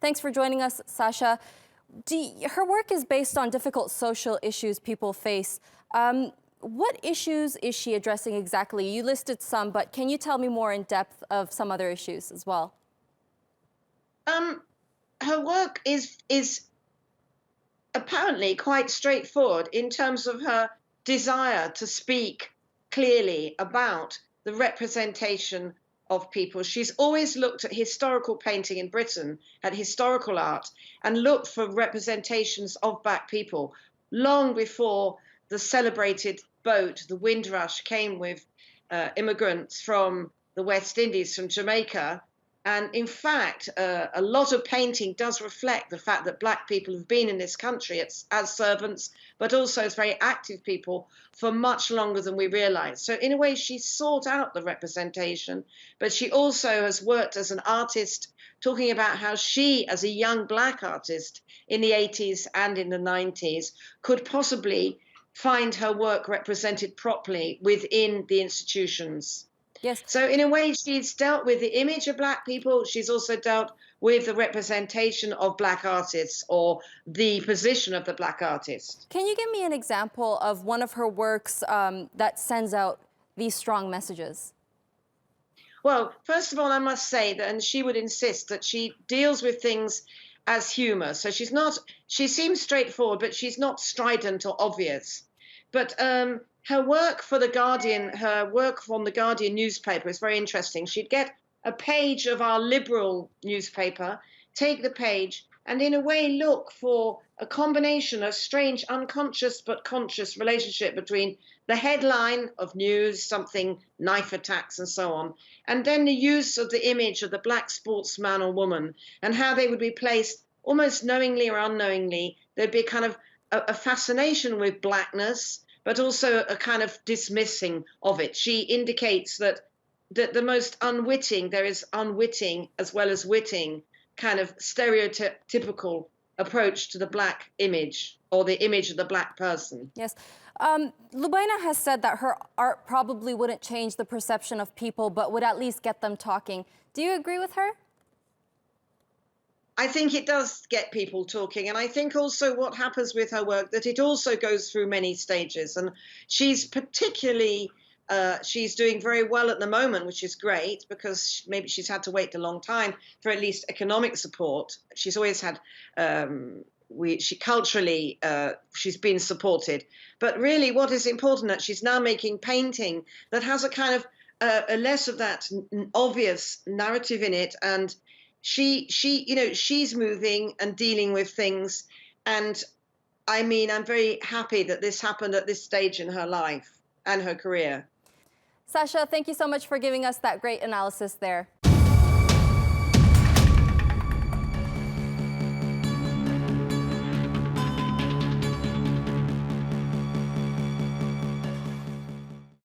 Thanks for joining us, Sacha. Her work is based on difficult social issues people face. What issues is she addressing exactly? You listed some, but can you tell me more in depth of some other issues as well? Her work is apparently quite straightforward in terms of her desire to speak clearly about the representation of people. She's always looked at historical painting in Britain, at historical art, and looked for representations of Black people long before the celebrated boat, the Windrush, came with immigrants from the West Indies, from Jamaica. And in fact, a lot of painting does reflect the fact that Black people have been in this country as servants, but also as very active people for much longer than we realize. So in a way, she sought out the representation, but she also has worked as an artist, talking about how she, as a young Black artist in the 80s and in the 90s, could possibly find her work represented properly within the institutions. Yes. So in a way, she's dealt with the image of Black people. She's also dealt with the representation of Black artists, or the position of the Black artist. Can you give me an example of one of her works that sends out these strong messages? Well, first of all, I must say that, and she would insist that she deals with things as humor. So she seems straightforward, but she's not strident or obvious. But her work for The Guardian, her work from The Guardian newspaper is very interesting. She'd get a page of our liberal newspaper, take the page, and in a way look for a combination of strange, unconscious but conscious relationship between the headline of news, something, knife attacks and so on, and then the use of the image of the Black sportsman or woman, and how they would be placed almost knowingly or unknowingly. There'd be kind of a fascination with Blackness, but also a kind of dismissing of it. She indicates that the most unwitting, there is unwitting as well as witting, kind of stereotypical approach to the Black image, or the image of the Black person. Yes. Lubaina has said that her art probably wouldn't change the perception of people, but would at least get them talking. Do you agree with her? I think it does get people talking, and I think also what happens with her work, that it also goes through many stages, and she's particularly she's doing very well at the moment, which is great, because maybe she's had to wait a long time for at least economic support. She's always had she culturally she's been supported, but really what is important, that she's now making painting that has a kind of a less of that obvious narrative in it, and she's moving and dealing with things. And I mean, I'm very happy that this happened at this stage in her life and her career. Sacha, thank you so much for giving us that great analysis there.